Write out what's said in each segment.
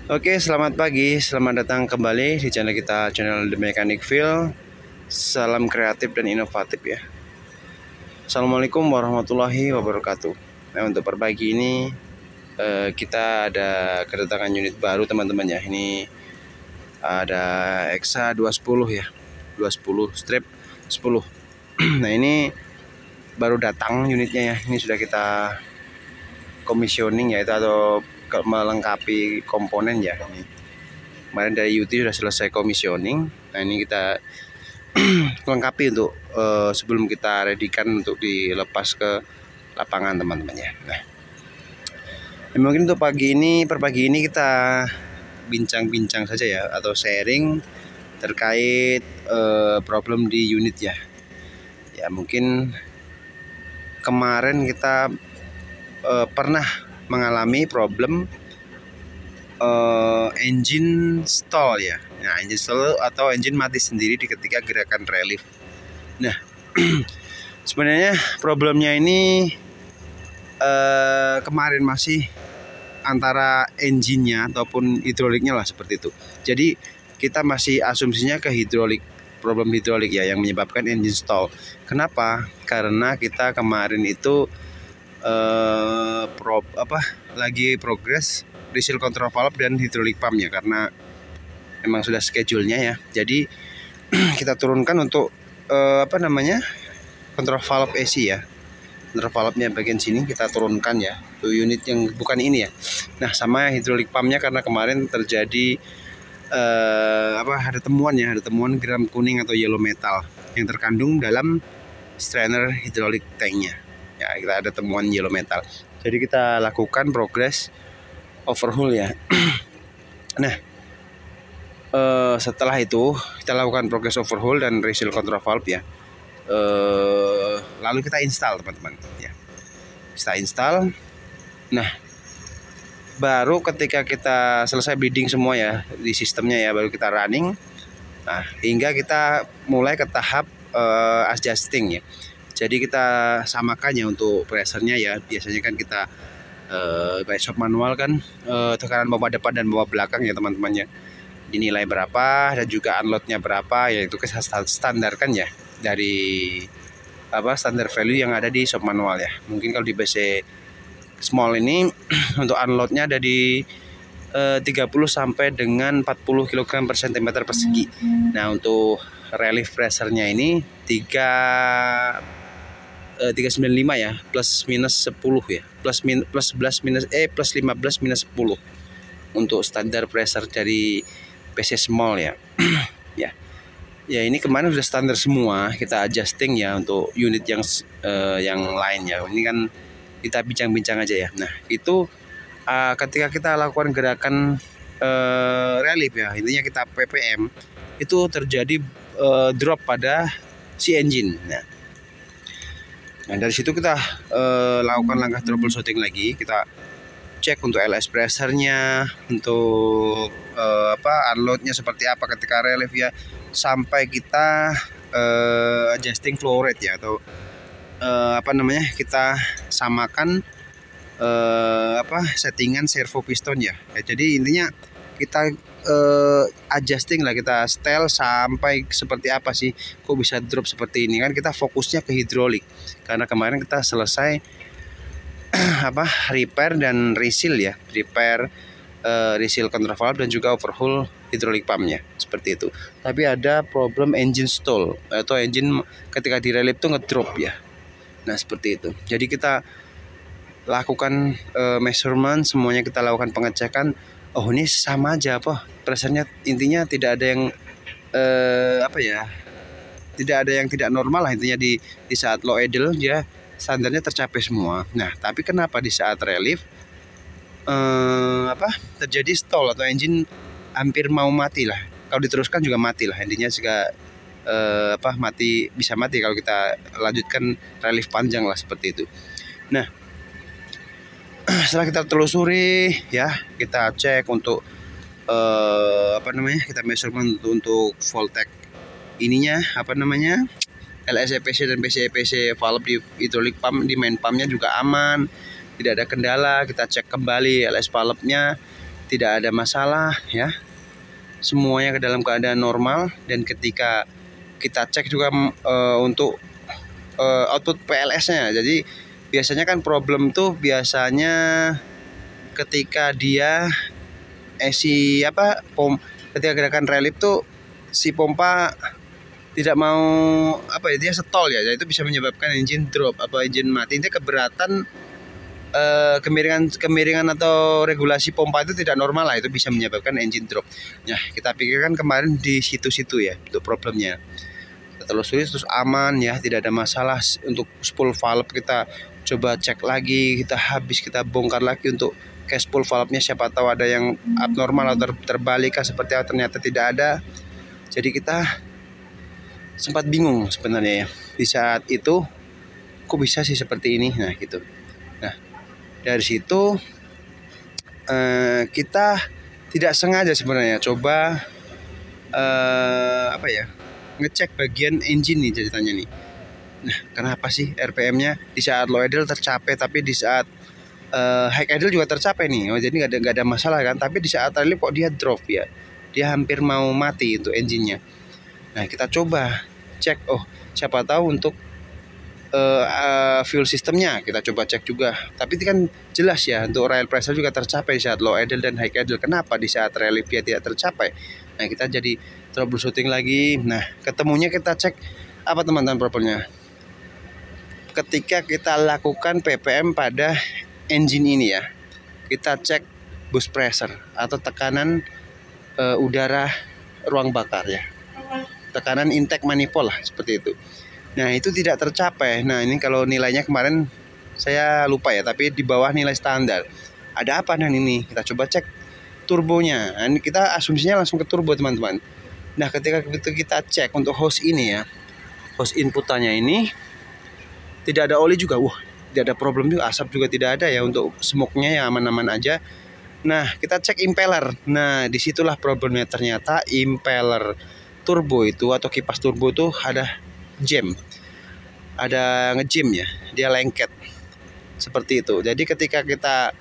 Oke, selamat pagi, selamat datang kembali di channel kita, channel The Mechanic Feel. Salam kreatif dan inovatif ya. Assalamualaikum warahmatullahi wabarakatuh. Nah, untuk per pagi ini kita ada kedatangan unit baru teman-teman ya. Ini ada Exa 210 ya, 210 strip 10. Nah, ini baru datang unitnya ya. Ini sudah kita commissioning ya, itu atau melengkapi komponen ya. Ini kemarin dari UT sudah selesai commissioning. Nah, ini kita lengkapi untuk sebelum kita readykan untuk dilepas ke lapangan teman-teman ya. Nah, mungkin untuk per pagi ini kita bincang-bincang saja ya, atau sharing terkait problem di unit ya. Ya, mungkin kemarin kita pernah mengalami problem engine stall ya. Nah, engine stall atau engine mati sendiri ketika gerakan relief. Nah, sebenarnya problemnya ini kemarin masih antara engine-nya ataupun hidroliknya lah, seperti itu. Jadi kita masih asumsinya ke hidrolik, problem hidrolik ya yang menyebabkan engine stall. Kenapa? Karena kita kemarin itu lagi progres reseal control valve dan hidrolik pumpnya, karena memang sudah schedule-nya ya. Jadi kita turunkan untuk control valve AC ya. Control valve-nya bagian sini kita turunkan ya. Itu unit yang bukan ini ya. Nah, sama hidrolik pumpnya karena kemarin terjadi ada temuan gram kuning atau yellow metal yang terkandung dalam strainer hidrolik tanknya. Ya, kita ada temuan yellow metal. Jadi kita lakukan progress overhaul ya. Nah, setelah itu kita lakukan progress overhaul dan reseal control valve ya. Lalu kita install teman-teman ya. Kita install. Nah, baru ketika kita selesai bleeding semua ya di sistemnya ya, baru kita running. Nah, hingga kita mulai ke tahap adjusting ya. Jadi kita samakan ya untuk pressure-nya ya. Biasanya kan kita pakai shop manual kan, tekanan pompa depan dan pompa belakang ya teman-teman ya, dinilai berapa dan juga unloadnya berapa ya, itu kita standarkan ya dari standar value yang ada di shop manual ya. Mungkin kalau di BC small ini untuk unloadnya ada di 30 sampai dengan 40 kg per cm persegi. Nah, untuk relief pressure-nya ini 395 ya, plus minus 10 ya, plus 11 minus plus 15 minus 10 untuk standar pressure dari PC small ya. Ya, ini kemarin sudah standar semua, kita adjusting ya untuk unit yang lain ya. Ini kan kita bincang-bincang aja ya. Nah, itu ketika kita lakukan gerakan relief ya, intinya kita PPM, itu terjadi drop pada si engine. Nah, dari situ kita lakukan langkah troubleshooting lagi. Kita cek untuk LS pressure-nya, untuk unload-nya seperti apa ketika relief ya, sampai kita adjusting flow rate ya, atau kita samakan settingan servo piston ya. Jadi intinya kita adjusting lah, kita setel sampai seperti apa sih, kok bisa drop seperti ini kan. Kita fokusnya ke hidrolik karena kemarin kita selesai repair dan reseal ya, reseal control valve dan juga overhaul hidrolik pumpnya, seperti itu. Tapi ada problem engine stall, atau engine ketika di relief tuh ngedrop ya. Nah, seperti itu. Jadi kita lakukan measurement, semuanya kita lakukan pengecekan. Oh, ini sama aja pressure-nya, intinya tidak ada yang tidak ada yang tidak normal lah intinya. Di saat low idle dia standarnya tercapai semua. Nah, tapi kenapa di saat relief terjadi stall atau engine hampir mau mati lah. Kalau diteruskan juga mati lah, intinya juga bisa mati kalau kita lanjutkan relief panjang lah, seperti itu. Nah, setelah kita telusuri ya, kita cek untuk kita measurement untuk voltage ininya LS-EPC dan PC-EPC valve di hidrolik pump, di main pumpnya juga aman, tidak ada kendala. Kita cek kembali LS valve-nya tidak ada masalah ya, semuanya ke dalam keadaan normal. Dan ketika kita cek juga untuk output PLS-nya, jadi biasanya kan problem tuh biasanya ketika dia ketika gerakan relief tuh si pompa tidak mau dia stall ya, itu bisa menyebabkan engine drop engine mati. Ini keberatan kemiringan atau regulasi pompa itu tidak normal lah, itu bisa menyebabkan engine drop. Nah, kita pikirkan kemarin di situ-situ ya untuk problemnya. Kita telusuri terus aman ya, tidak ada masalah. Untuk spool valve kita coba cek lagi, kita bongkar lagi untuk case spool valve-nya, siapa tahu ada yang abnormal atau terbalik seperti apa, ternyata tidak ada. Jadi kita sempat bingung sebenarnya ya di saat itu, kok bisa sih seperti ini. Nah gitu. Nah dari situ kita tidak sengaja sebenarnya coba ngecek bagian engine nih ceritanya nih. Nah kenapa sih RPM-nya di saat low idle tercapai, tapi di saat high idle juga tercapai nih. Jadi nggak ada masalah kan, tapi di saat relief kok dia drop ya, dia hampir mau mati untuk engine-nya. Nah kita coba cek, siapa tahu untuk fuel sistemnya kita coba cek juga. Tapi itu kan jelas ya, untuk rail pressure juga tercapai di saat low idle dan high idle. Kenapa di saat relief dia tidak tercapai? Nah kita jadi troubleshooting lagi. Nah ketemunya kita cek apa teman-teman problemnya. Ketika kita lakukan PPM pada engine ini ya, kita cek boost pressure atau tekanan udara ruang bakar ya, tekanan intake manifold lah seperti itu. Nah itu tidak tercapai. Nah ini kalau nilainya kemarin saya lupa ya, tapi di bawah nilai standar. Ada apa dan ini? Kita coba cek turbonya. Nah, ini kita asumsinya langsung ke turbo teman-teman. Nah ketika kita cek untuk hose ini ya, hose inputannya ini tidak ada oli juga. Tidak ada problem juga, asap juga tidak ada ya, untuk smoke-nya ya aman-aman aja. Nah kita cek impeller. Nah disitulah problemnya, ternyata impeller turbo itu atau kipas turbo itu ada jam, ada ngejam ya, dia lengket seperti itu. Jadi ketika kita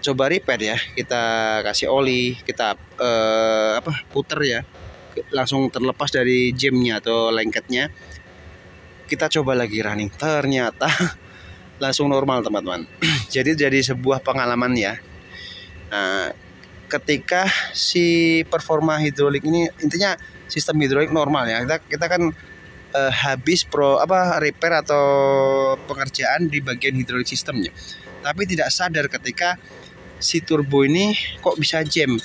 coba repair ya, kita kasih oli, kita puter ya, langsung terlepas dari jamnya atau lengketnya. Kita coba lagi running, ternyata langsung normal teman-teman. Jadi sebuah pengalaman ya. Nah, ketika si performa hidrolik ini, intinya sistem hidrolik normal ya, kita kan habis repair atau pengerjaan di bagian hidrolik sistemnya, tapi tidak sadar ketika si turbo ini kok bisa jam.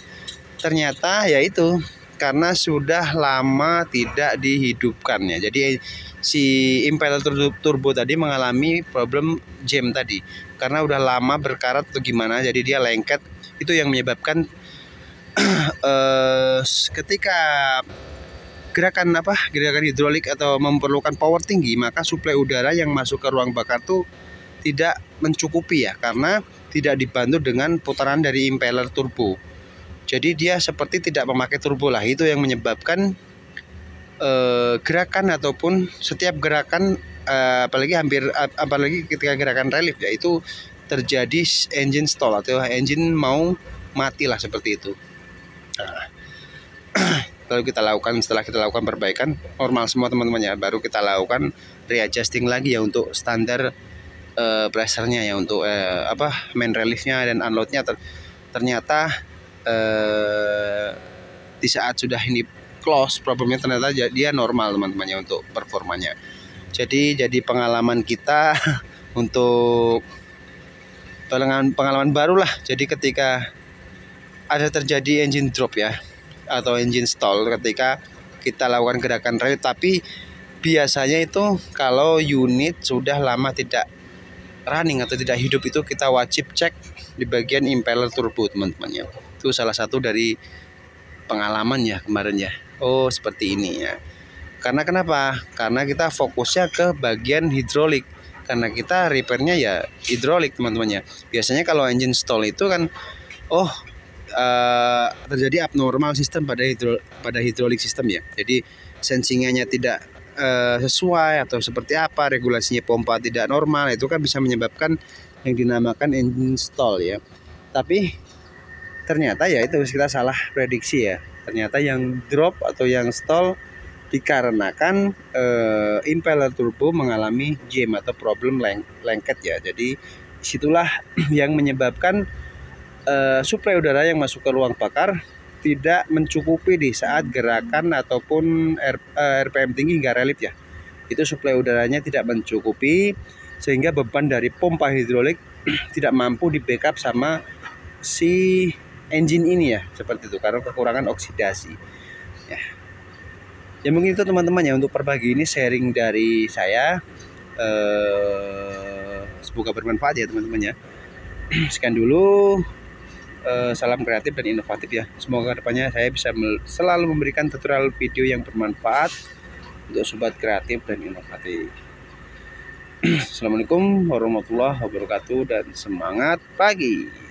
Ternyata yaitu karena sudah lama tidak dihidupkan ya. Jadi si impeller turbo tadi mengalami problem jam tadi karena udah lama berkarat atau gimana, jadi dia lengket. Itu yang menyebabkan ketika gerakan hidrolik atau memerlukan power tinggi, maka suplai udara yang masuk ke ruang bakar tuh tidak mencukupi ya, karena tidak dibantu dengan putaran dari impeller turbo. Jadi dia seperti tidak memakai turbo lah. Itu yang menyebabkan gerakan ataupun setiap gerakan, apalagi ketika gerakan relief ya, itu terjadi engine stall atau engine mau mati lah seperti itu. Nah, lalu setelah kita lakukan perbaikan normal semua teman-teman ya, baru kita lakukan readjusting lagi ya untuk standar pressure-nya ya, untuk main relief-nya dan unload-nya. Ternyata di saat sudah ini close, problemnya ternyata dia normal teman-teman ya untuk performanya. Jadi pengalaman kita untuk pengalaman baru lah. Jadi ketika ada terjadi engine drop ya atau engine stall ketika kita lakukan gerakan relief, tapi biasanya itu kalau unit sudah lama tidak running atau tidak hidup, itu kita wajib cek di bagian impeller turbo teman-teman ya. Itu salah satu dari pengalaman ya kemarin ya. Oh seperti ini ya. Karena kenapa? Karena kita fokusnya ke bagian hidrolik, karena kita repairnya ya hidrolik teman-teman ya. Biasanya kalau engine stall itu kan terjadi abnormal sistem pada hidrolik sistem ya. Jadi sensingnya tidak sesuai atau seperti apa, regulasinya pompa tidak normal, itu kan bisa menyebabkan yang dinamakan engine stall ya. Tapi ternyata ya itu kita salah prediksi ya. Ternyata yang drop atau yang stall dikarenakan impeller turbo mengalami jam atau problem lengket ya. Jadi disitulah yang menyebabkan suplai udara yang masuk ke ruang bakar tidak mencukupi di saat gerakan ataupun RPM tinggi hingga relief ya. Itu suplai udaranya tidak mencukupi sehingga beban dari pompa hidrolik tidak mampu di backup sama si engine ini ya, seperti itu karena kekurangan oksidasi ya. Ya mungkin itu teman-teman ya untuk per pagi ini sharing dari saya, semoga bermanfaat ya teman-teman ya. Sekian dulu, salam kreatif dan inovatif ya. Semoga kedepannya saya bisa selalu memberikan tutorial video yang bermanfaat untuk sobat kreatif dan inovatif. Assalamualaikum warahmatullahi wabarakatuh dan semangat pagi.